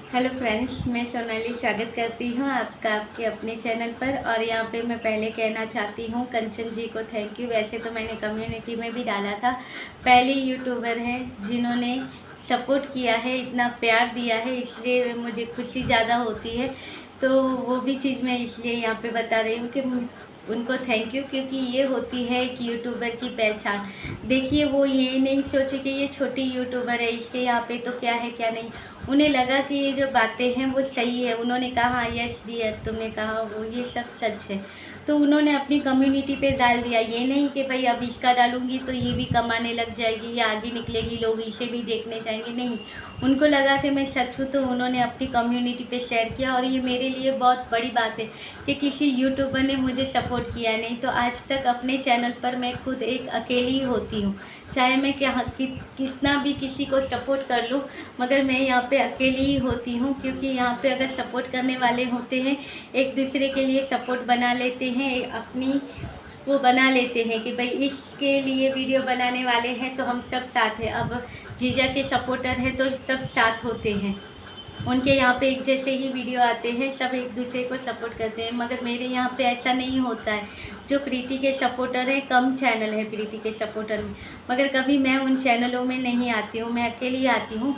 Hello friends, मैं सोनाली स्वागत करती हूँ आपका आपके अपने चैनल पर। और यहाँ पे मैं पहले कहना चाहती हूँ कंचन जी को थैंक यू। वैसे तो मैंने कम्युनिटी में भी डाला था, पहले यूट्यूबर हैं जिन्होंने सपोर्ट किया है, इतना प्यार दिया है, इसलिए मुझे खुशी ज़्यादा होती है। तो वो भी चीज़ मैं इसलिए यहाँ पे बता रही हूँ कि उनको थैंक यू, क्योंकि ये होती है एक यूट्यूबर की पहचान। देखिए, वो ये नहीं सोचे कि ये छोटी यूट्यूबर है, इसके यहाँ पे तो क्या है क्या नहीं। उन्हें लगा कि ये जो बातें हैं वो सही है। उन्होंने कहा हाँ यस डियर, तुमने कहा वो ये सब सच है। तो उन्होंने अपनी कम्युनिटी पे डाल दिया। ये नहीं कि भाई अब इसका डालूंगी तो ये भी कमाने लग जाएगी या आगे निकलेगी, लोग इसे भी देखने जाएंगे, नहीं। उनको लगा कि मैं सच हूँ, तो उन्होंने अपनी कम्युनिटी पे शेयर किया। और ये मेरे लिए बहुत बड़ी बात है कि किसी यूट्यूबर ने मुझे सपोर्ट किया। नहीं तो आज तक अपने चैनल पर मैं खुद एक अकेली ही होती हूँ, चाहे मैं कितना भी किसी को सपोर्ट कर लूँ, मगर मैं यहाँ पे अकेली ही होती हूँ। क्योंकि यहाँ पे अगर सपोर्ट करने वाले होते हैं, एक दूसरे के लिए सपोर्ट बना लेते हैं, अपनी वो बना लेते हैं कि भाई इसके लिए वीडियो बनाने वाले हैं तो हम सब साथ हैं। अब जीजा के सपोर्टर हैं तो सब साथ होते हैं, उनके यहाँ पे एक जैसे ही वीडियो आते हैं, सब एक दूसरे को सपोर्ट करते हैं। मगर मेरे यहाँ पे ऐसा नहीं होता है। जो प्रीति के सपोर्टर हैं, कम चैनल है प्रीति के सपोर्टर में, मगर कभी मैं उन चैनलों में नहीं आती हूँ, मैं अकेली आती हूँ।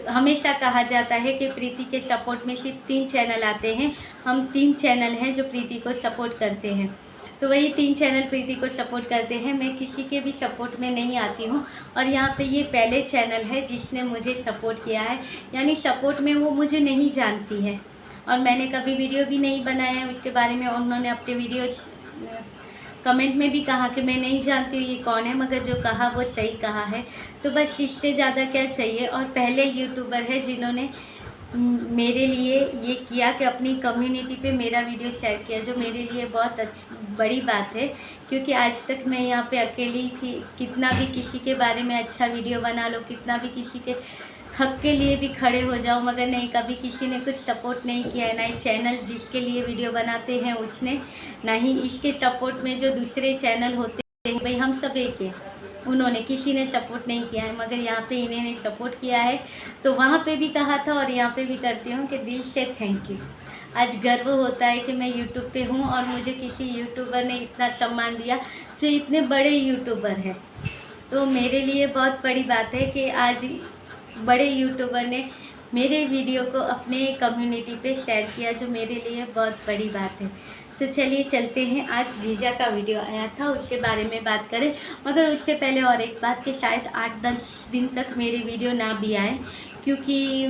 हमेशा कहा जाता है कि प्रीति के सपोर्ट में सिर्फ 3 चैनल आते हैं। हम 3 चैनल हैं जो प्रीति को सपोर्ट करते हैं, तो वही 3 चैनल प्रीति को सपोर्ट करते हैं। मैं किसी के भी सपोर्ट में नहीं आती हूँ। और यहाँ पे ये पहले चैनल है जिसने मुझे सपोर्ट किया है, यानी सपोर्ट में वो मुझे नहीं जानती है और मैंने कभी वीडियो भी नहीं बनाया है उसके बारे में। उन्होंने अपने वीडियो कमेंट में भी कहा कि मैं नहीं जानती हूँ ये कौन है, मगर जो कहा वो सही कहा है। तो बस इससे ज़्यादा क्या चाहिए। और पहले यूट्यूबर है जिन्होंने मेरे लिए ये किया कि अपनी कम्युनिटी पे मेरा वीडियो शेयर किया, जो मेरे लिए बहुत बड़ी बात है। क्योंकि आज तक मैं यहाँ पे अकेली थी। कितना भी किसी के बारे में अच्छा वीडियो बना लो, कितना भी किसी के हक के लिए भी खड़े हो जाओ, मगर नहीं, कभी किसी ने कुछ सपोर्ट नहीं किया है। ना ही चैनल जिसके लिए वीडियो बनाते हैं उसने, ना ही इसके सपोर्ट में जो दूसरे चैनल होते हैं, भाई हम सब एक हैं, उन्होंने किसी ने सपोर्ट नहीं किया है। मगर यहाँ पे इन्होंने सपोर्ट किया है, तो वहाँ पे भी कहा था और यहाँ पे भी करती हूँ कि दिल से थैंक यू। आज गर्व होता है कि मैं यूट्यूब पे हूँ और मुझे किसी यूट्यूबर ने इतना सम्मान दिया, जो इतने बड़े यूट्यूबर हैं। तो मेरे लिए बहुत बड़ी बात है कि आज बड़े यूट्यूबर ने मेरे वीडियो को अपने कम्युनिटी पे शेयर किया, जो मेरे लिए बहुत बड़ी बात है। तो चलिए चलते हैं, आज जीजा का वीडियो आया था उसके बारे में बात करें। मगर उससे पहले और एक बात कि शायद 8-10 दिन तक मेरे वीडियो ना भी आए, क्योंकि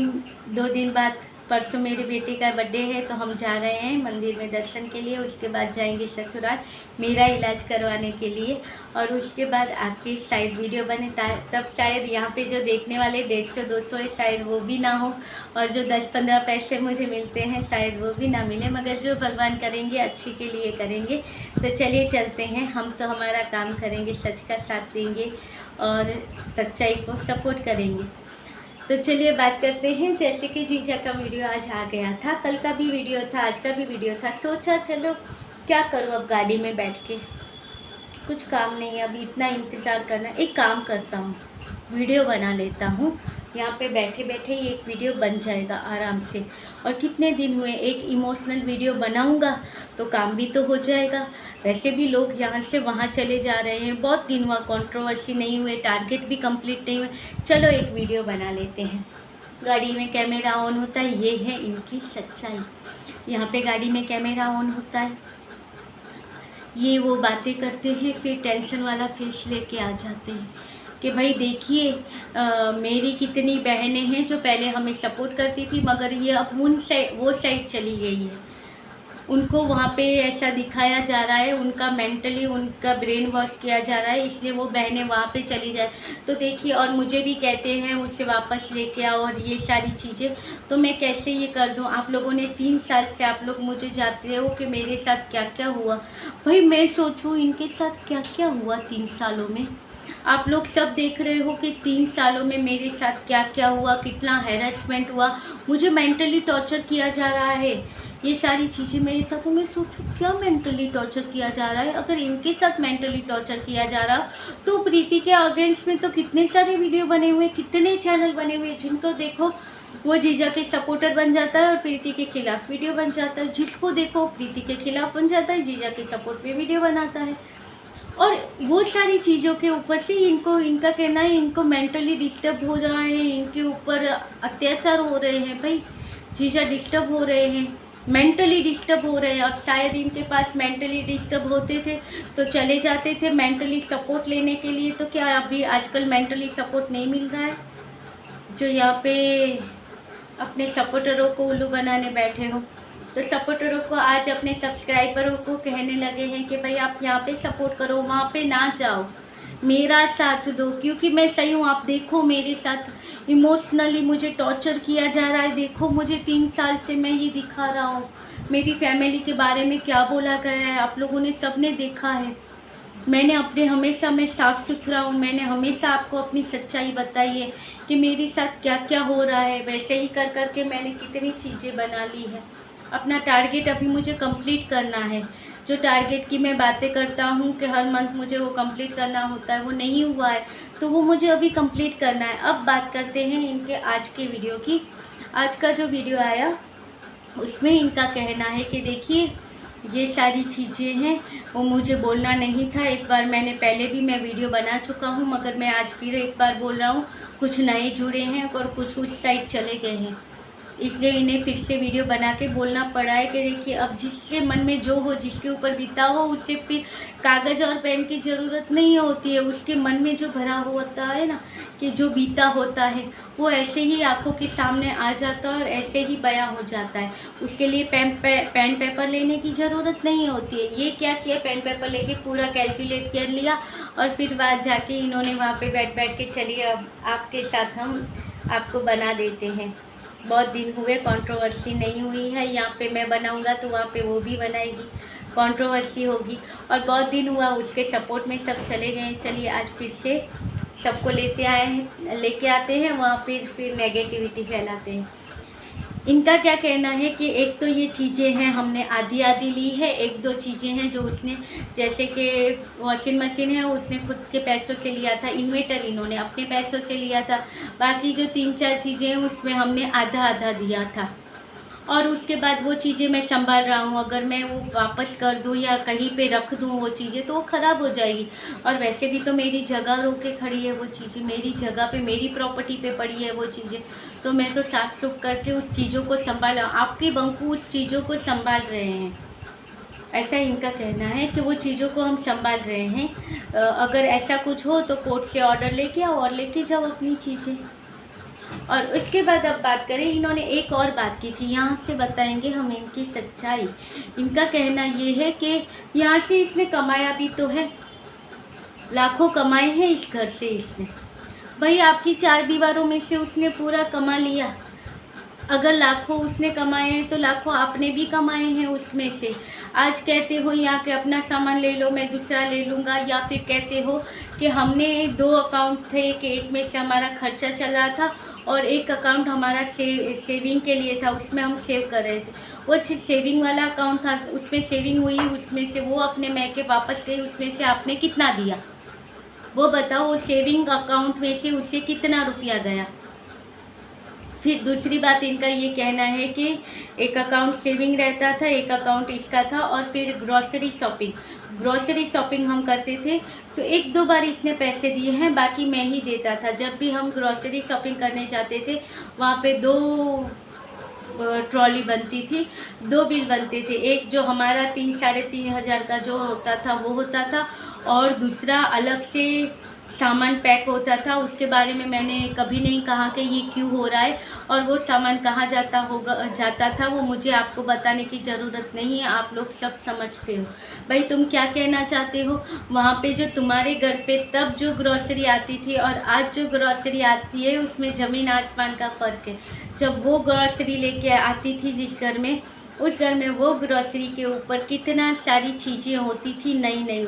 2 दिन बाद परसों मेरे बेटे का बर्थडे है, तो हम जा रहे हैं मंदिर में दर्शन के लिए। उसके बाद जाएंगे ससुराल मेरा इलाज करवाने के लिए, और उसके बाद आके शायद वीडियो बने, तब शायद यहाँ पे जो देखने वाले 150-200 है शायद वो भी ना हो, और जो 10-15 पैसे मुझे मिलते हैं शायद वो भी ना मिले। मगर जो भगवान करेंगे अच्छे के लिए करेंगे। तो चलिए चलते हैं, हम तो हमारा काम करेंगे, सच का साथ देंगे और सच्चाई को सपोर्ट करेंगे। तो चलिए बात करते हैं। जैसे कि जीजा का वीडियो आज आ गया था, कल का भी वीडियो था, आज का भी वीडियो था। सोचा चलो क्या करूँ, अब गाड़ी में बैठ के कुछ काम नहीं है, अभी इतना इंतज़ार करना। एक काम करता हूँ, वीडियो बना लेता हूँ। यहाँ पे बैठे बैठे ही एक वीडियो बन जाएगा आराम से। और कितने दिन हुए, एक इमोशनल वीडियो बनाऊँगा तो काम भी तो हो जाएगा। वैसे भी लोग यहाँ से वहाँ चले जा रहे हैं, बहुत दिन हुआ, कंट्रोवर्सी नहीं हुए, टारगेट भी कंप्लीट नहीं हुए। चलो एक वीडियो बना लेते हैं। गाड़ी में कैमरा ऑन होता है, ये है इनकी सच्चाई। यहाँ पे गाड़ी में कैमरा ऑन होता है, ये वो बातें करते हैं, फिर टेंशन वाला फेस लेके आ जाते हैं कि भाई देखिए मेरी कितनी बहनें हैं जो पहले हमें सपोर्ट करती थी, मगर ये अब वो साइड चली गई है। उनको वहाँ पे ऐसा दिखाया जा रहा है, उनका मेंटली उनका ब्रेन वॉश किया जा रहा है, इसलिए वो बहनें वहाँ पे चली जाए। तो देखिए, और मुझे भी कहते हैं उसे वापस लेके आओ और ये सारी चीज़ें, तो मैं कैसे ये कर दूँ। आप लोगों ने 3 साल से आप लोग मुझे जानते हो कि मेरे साथ क्या क्या हुआ। भाई मैं सोचूँ इनके साथ क्या क्या हुआ 3 सालों में। आप लोग सब देख रहे हो कि 3 सालों में मेरे साथ क्या क्या हुआ, कितना हैरेसमेंट हुआ, मुझे मेंटली टॉर्चर किया जा रहा है, ये सारी चीज़ें मेरे साथ। तो मैं सोचूं क्या मेंटली टॉर्चर किया जा रहा है। अगर इनके साथ मेंटली टॉर्चर किया जा रहा तो प्रीति के अगेंस्ट में तो कितने सारे वीडियो बने हुए, कितने चैनल बने हुए, जिनको देखो वो जीजा के सपोर्टर बन जाता है और प्रीति के खिलाफ वीडियो बन जाता है। जिसको देखो प्रीति के खिलाफ बन जाता है, जीजा के सपोर्ट पे वीडियो बनाता है। और वो सारी चीज़ों के ऊपर से इनका कहना है इनको मेंटली डिस्टर्ब हो रहा है, इनके ऊपर अत्याचार हो रहे हैं। भाई जीजा डिस्टर्ब हो रहे हैं, मेंटली डिस्टर्ब हो रहे हैं। अब शायद इनके पास मेंटली डिस्टर्ब होते थे तो चले जाते थे मेंटली सपोर्ट लेने के लिए। तो क्या अभी आजकल मेंटली सपोर्ट नहीं मिल रहा है? जो यहाँ पे अपने सपोर्टरों को उल्लू बनाने बैठे हो, तो सपोर्टरों को आज अपने सब्सक्राइबरों को कहने लगे हैं कि भाई आप यहाँ पे सपोर्ट करो, वहाँ पे ना जाओ, मेरा साथ दो, क्योंकि मैं सही हूँ। आप देखो मेरे साथ इमोशनली मुझे टॉर्चर किया जा रहा है। देखो मुझे 3 साल से मैं ये दिखा रहा हूँ, मेरी फैमिली के बारे में क्या बोला गया है, आप लोगों ने सबने देखा है। मैंने अपने हमेशा मैं साफ़ सुथरा हूँ, मैंने हमेशा आपको अपनी सच्चाई बताई है कि मेरे साथ क्या क्या हो रहा है। वैसे ही कर कर के मैंने कितनी चीज़ें बना ली है। अपना टारगेट अभी मुझे कंप्लीट करना है। जो टारगेट की मैं बातें करता हूँ कि हर मंथ मुझे वो कंप्लीट करना होता है, वो नहीं हुआ है, तो वो मुझे अभी कंप्लीट करना है। अब बात करते हैं इनके आज के वीडियो की। आज का जो वीडियो आया उसमें इनका कहना है कि देखिए ये सारी चीज़ें हैं वो मुझे बोलना नहीं था। एक बार मैंने पहले भी मैं वीडियो बना चुका हूँ, मगर मैं आज फिर एक बार बोल रहा हूँ। कुछ नए जुड़े हैं और कुछ उस साइड चले गए हैं, इसलिए इन्हें फिर से वीडियो बना के बोलना पड़ा है कि देखिए अब जिसके मन में जो हो, जिसके ऊपर बीता हो, उसे फिर कागज़ और पेन की ज़रूरत नहीं होती है। उसके मन में जो भरा होता है ना, कि जो बीता होता है वो ऐसे ही आंखों के सामने आ जाता है और ऐसे ही बयां हो जाता है। उसके लिए पेन पेपर लेने की ज़रूरत नहीं होती है। ये क्या किया, पेन पेपर लेके पूरा कैलकुलेट कर लिया और फिर बाद जाके इन्होंने वहाँ पे बैठ के चलिए अब आपके साथ हम आपको बना देते हैं। बहुत दिन हुए, कंट्रोवर्सी नहीं हुई है। यहाँ पे मैं बनाऊँगा तो वहाँ पे वो भी बनाएगी, कंट्रोवर्सी होगी। और बहुत दिन हुआ उसके सपोर्ट में सब चले गए। चलिए आज फिर से सबको लेके आते हैं वहाँ पे, फिर नेगेटिविटी फैलाते हैं। इनका क्या कहना है कि एक तो ये चीज़ें हैं हमने आधी ली है, एक दो चीज़ें हैं जो उसने, जैसे कि वॉशिंग मशीन है उसने खुद के पैसों से लिया था, इन्वेटर इन्होंने अपने पैसों से लिया था, बाकी जो 3-4 चीज़ें हैं उसमें हमने आधा दिया था। और उसके बाद वो चीज़ें मैं संभाल रहा हूँ। अगर मैं वो वापस कर दूँ या कहीं पे रख दूँ वो चीज़ें तो वो ख़राब हो जाएगी। और वैसे भी तो मेरी जगह रोक के खड़ी है वो चीज़ें, मेरी जगह पे, मेरी प्रॉपर्टी पे पड़ी है वो चीज़ें, तो मैं तो साफ सुफ करके उस चीज़ों को संभाला। आपके बंकू उस चीज़ों को संभाल रहे हैं, ऐसा इनका कहना है कि वो चीज़ों को हम संभाल रहे हैं। अगर ऐसा कुछ हो तो कोर्ट से ऑर्डर लेके आओ और लेके जाओ अपनी चीज़ें। और उसके बाद अब बात करें, इन्होंने एक और बात की थी, यहाँ से बताएंगे हम इनकी सच्चाई। इनका कहना ये है कि यहाँ से इसने कमाया भी तो है, लाखों कमाए हैं इस घर से इसने। भाई आपकी 4 दीवारों में से उसने पूरा कमा लिया। अगर लाखों उसने कमाए हैं तो लाखों आपने भी कमाए हैं उसमें से। आज कहते हो यहाँ के अपना सामान ले लो, मैं दूसरा ले लूँगा, या फिर कहते हो कि हमने 2 अकाउंट थे कि एक में से हमारा खर्चा चल रहा था और एक अकाउंट हमारा सेविंग के लिए था, उसमें हम सेव कर रहे थे। वो सेविंग वाला अकाउंट था, उसमें सेविंग हुई, उसमें से वो अपने मैके वापस ले, उसमें से आपने कितना दिया वो बताओ। वो सेविंग अकाउंट में से उसे कितना रुपया गया। फिर दूसरी बात इनका ये कहना है कि एक अकाउंट सेविंग रहता था, एक अकाउंट इसका था। और फिर ग्रॉसरी शॉपिंग हम करते थे तो 1-2 बार इसने पैसे दिए हैं, बाकी मैं ही देता था। जब भी हम ग्रॉसरी शॉपिंग करने जाते थे वहाँ पे 2 ट्रॉली बनती थी, 2 बिल बनते थे। एक जो हमारा 3-3.5 हज़ार का जो होता था वो होता था, और दूसरा अलग से सामान पैक होता था। उसके बारे में मैंने कभी नहीं कहा कि ये क्यों हो रहा है और वो सामान कहाँ जाता था वो मुझे आपको बताने की ज़रूरत नहीं है, आप लोग सब समझते हो। भाई तुम क्या कहना चाहते हो, वहाँ पे जो तुम्हारे घर पे तब जो ग्रॉसरी आती थी और आज जो ग्रॉसरी आती है उसमें ज़मीन आसमान का फ़र्क है। जब वो ग्रॉसरी लेके आती थी जिस घर में, उस घर में वो ग्रॉसरी के ऊपर कितना सारी चीज़ें होती थी नई,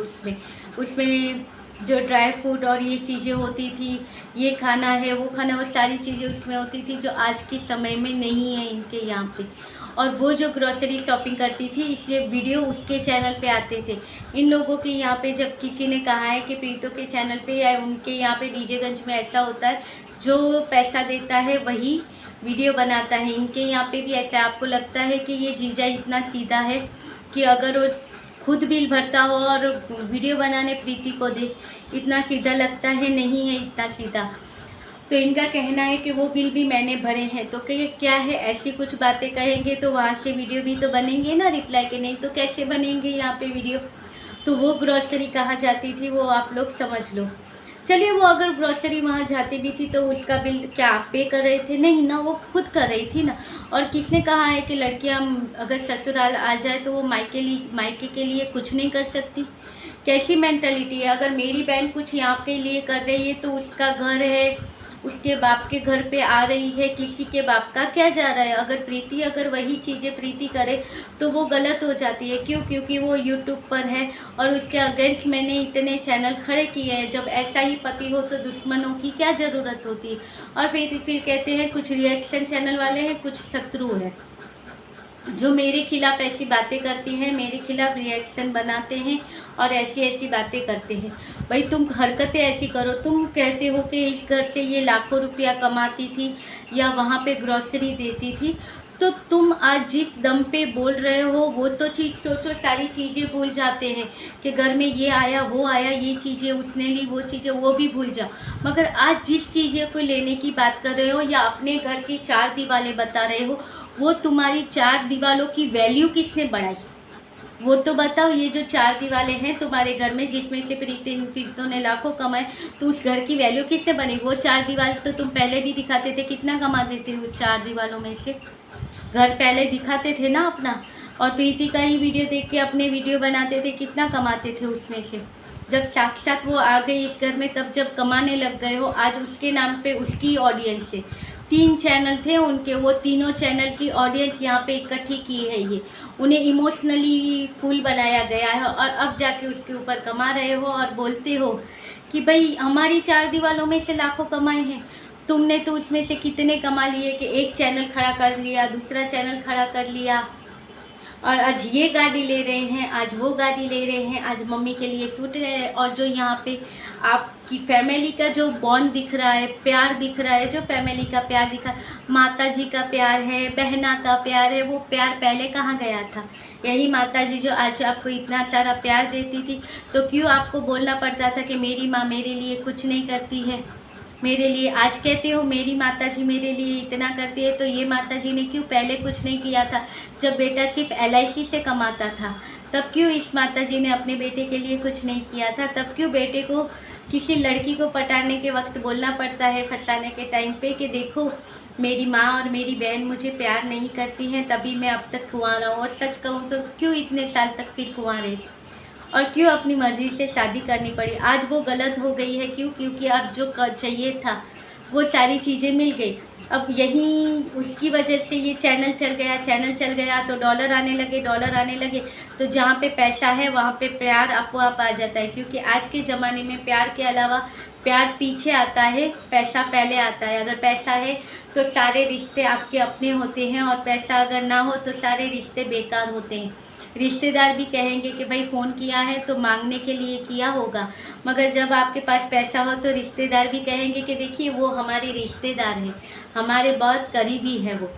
उसमें जो ड्राई फ्रूट और ये चीज़ें होती थी, ये खाना है वो खाना, वो सारी चीज़ें उसमें होती थी जो आज के समय में नहीं है इनके यहाँ पे। और वो जो ग्रॉसरी शॉपिंग करती थी, इसलिए वीडियो उसके चैनल पे आते थे। इन लोगों के यहाँ पे जब किसी ने कहा है कि प्रीतो के चैनल पे या उनके यहाँ पे डीजेगंज में ऐसा होता है, जो पैसा देता है वही वीडियो बनाता है। इनके यहाँ पे भी ऐसा आपको लगता है कि ये जीजा इतना सीधा है कि अगर वो खुद बिल भरता हो और वीडियो बनाने प्रीति को दे, इतना सीधा लगता है? नहीं है इतना सीधा। तो इनका कहना है कि वो बिल भी मैंने भरे हैं। तो क्या है, ऐसी कुछ बातें कहेंगे तो वहाँ से वीडियो भी तो बनेंगे ना रिप्लाई के, नहीं तो कैसे बनेंगे यहाँ पे वीडियो। तो वो ग्रॉसरी कहाँ जाती थी वो आप लोग समझ लो। चलिए, वो अगर ग्रॉसरी वहाँ जाती भी थी तो उसका बिल क्या आप पे कर रहे थे? नहीं ना, वो खुद कर रही थी ना। और किसने कहा है कि लड़कियाँ अगर ससुराल आ जाए तो वो मायके के लिए कुछ नहीं कर सकती? कैसी मेंटालिटी है? अगर मेरी बहन कुछ यहाँ के लिए कर रही है तो उसका घर है, उसके बाप के घर पे आ रही है, किसी के बाप का क्या जा रहा है? अगर वही चीज़ें प्रीति करे तो वो गलत हो जाती है। क्यों? क्योंकि वो यूट्यूब पर है और उसके अगेंस्ट मैंने इतने चैनल खड़े किए हैं। जब ऐसा ही पति हो तो दुश्मनों की क्या ज़रूरत होती है? और फिर कहते हैं कुछ रिएक्शन चैनल वाले हैं, कुछ शत्रु हैं जो मेरे खिलाफ़ ऐसी बातें करती हैं, मेरे खिलाफ़ रिएक्शन बनाते हैं और ऐसी बातें करते हैं। भाई तुम हरकतें ऐसी करो, तुम कहते हो कि इस घर से ये लाखों रुपया कमाती थी या वहाँ पे ग्रॉसरी देती थी, तो तुम आज जिस दम पे बोल रहे हो वो तो चीज़ सोचो, सारी चीज़ें भूल जाते हैं कि घर में ये आया वो आया, ये चीज़ें उसने ली, वो चीज़ें वो भी भूल जाओ। मगर आज जिस चीज़ें को लेने की बात कर रहे हो या अपने घर की चार दीवारें बता रहे हो, वो तुम्हारी चार दीवारों की वैल्यू किसने बढ़ाई? वो तो बताओ। ये जो चार दीवारें हैं तुम्हारे घर में जिसमें से प्रीतों ने लाखों कमाए, तो उस घर की वैल्यू किससे बनी? वो चार दीवार तो तुम पहले भी दिखाते थे, कितना कमा देते हो चार दीवारों में से? घर पहले दिखाते थे ना अपना, और प्रीति का ही वीडियो देख के अपने वीडियो बनाते थे, कितना कमाते थे उसमें से? जब साक्षात वो आ गई इस घर में तब जब कमाने लग गए हो। आज उसके नाम पे उसकी ऑडियंस है, 3 चैनल थे उनके, वो तीनों चैनल की ऑडियंस यहाँ पे इकट्ठी की है। ये उन्हें इमोशनली फुल बनाया गया है और अब जाके उसके ऊपर कमा रहे हो और बोलते हो कि भाई हमारी चार दीवारों में से लाखों कमाए हैं। तुमने तो उसमें से कितने कमा लिए कि एक चैनल खड़ा कर लिया, दूसरा चैनल खड़ा कर लिया, और आज ये गाड़ी ले रहे हैं, आज वो गाड़ी ले रहे हैं, आज मम्मी के लिए सूट रहे हैं। और जो यहाँ पे आपकी फैमिली का जो बॉन्ड दिख रहा है, प्यार दिख रहा है, जो फैमिली का प्यार दिखा, माता जी का प्यार है, बहना का प्यार है, वो प्यार पहले कहाँ गया था? यही माता जी जो आज आपको इतना सारा प्यार देती थी, तो क्यों आपको बोलना पड़ता था कि मेरी माँ मेरे लिए कुछ नहीं करती है? मेरे लिए आज कहते हो मेरी माता जी मेरे लिए इतना करती है, तो ये माता जी ने क्यों पहले कुछ नहीं किया था? जब बेटा सिर्फ LIC से कमाता था तब क्यों इस माता जी ने अपने बेटे के लिए कुछ नहीं किया था? तब क्यों बेटे को किसी लड़की को पटाने के वक्त बोलना पड़ता है, फंसाने के टाइम पे, कि देखो मेरी माँ और मेरी बहन मुझे प्यार नहीं करती हैं, तभी मैं अब तक कुंवारा हूँ। और सच कहूँ तो क्यों इतने साल तक फिर कुंवारे थे और क्यों अपनी मर्ज़ी से शादी करनी पड़ी? आज वो गलत हो गई है। क्यों? क्योंकि अब जो चाहिए था वो सारी चीज़ें मिल गई। अब यहीं उसकी वजह से ये चैनल चल गया तो डॉलर आने लगे। तो जहाँ पे पैसा है वहाँ पे प्यार आपको आ जाता है, क्योंकि आज के ज़माने में प्यार के अलावा प्यार पीछे आता है, पैसा पहले आता है। अगर पैसा है तो सारे रिश्ते आपके अपने होते हैं, और पैसा अगर ना हो तो सारे रिश्ते बेकार होते हैं। रिश्तेदार भी कहेंगे कि भाई फ़ोन किया है तो मांगने के लिए किया होगा, मगर जब आपके पास पैसा हो तो रिश्तेदार भी कहेंगे कि देखिए वो हमारे रिश्तेदार हैं, हमारे बहुत करीबी है वो।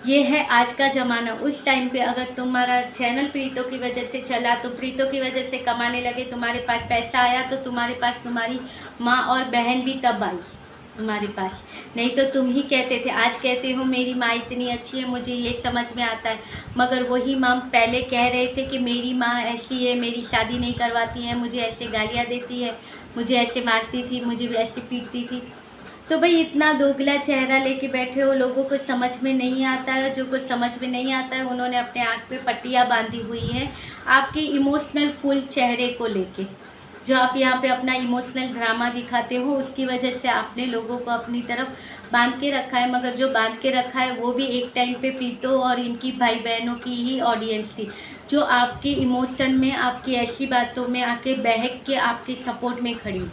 ये है आज का ज़माना। उस टाइम पे अगर तुम्हारा चैनल प्रीतों की वजह से चला, तो प्रीतों की वजह से कमाने लगे, तुम्हारे पास पैसा आया, तो तुम्हारे पास तुम्हारी माँ और बहन भी तब आई तुम्हारे पास। नहीं तो तुम ही कहते थे, आज कहते हो मेरी माँ इतनी अच्छी है, मुझे ये समझ में आता है, मगर वही माँ पहले कह रहे थे कि मेरी माँ ऐसी है, मेरी शादी नहीं करवाती है, मुझे ऐसे गालियाँ देती है, मुझे ऐसे मारती थी, मुझे ऐसे पीटती थी। तो भाई इतना दोगला चेहरा लेके बैठे हो, लोगों को समझ में नहीं आता है। जो कुछ समझ में नहीं आता है उन्होंने अपने आँख पे पट्टियाँ बांधी हुई है आपके इमोशनल फुल चेहरे को लेके। जो आप यहाँ पे अपना इमोशनल ड्रामा दिखाते हो, उसकी वजह से आपने लोगों को अपनी तरफ बांध के रखा है। मगर जो बांध के रखा है वो भी एक टाइम पे प्रीतों और इनकी भाई बहनों की ही ऑडियंस थी, जो आपके इमोशन में, आपकी ऐसी बातों में आके बहक के आपके सपोर्ट में खड़ी।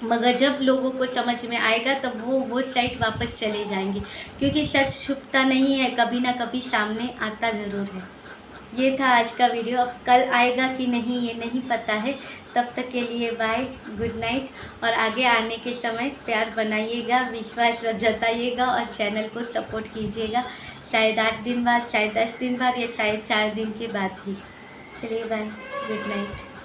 मगर जब लोगों को समझ में आएगा तब वो साइड वापस चले जाएंगे, क्योंकि सच छुपता नहीं है, कभी ना कभी सामने आता ज़रूर है। ये था आज का वीडियो। अब कल आएगा कि नहीं ये नहीं पता है। तब तक के लिए बाय, गुड नाइट। और आगे आने के समय प्यार बनाइएगा, विश्वास जताइएगा और चैनल को सपोर्ट कीजिएगा। शायद 8 दिन बाद, शायद 10 दिन बाद या शायद 4 दिन के बाद ही। चलिए बाय, गुड नाइट।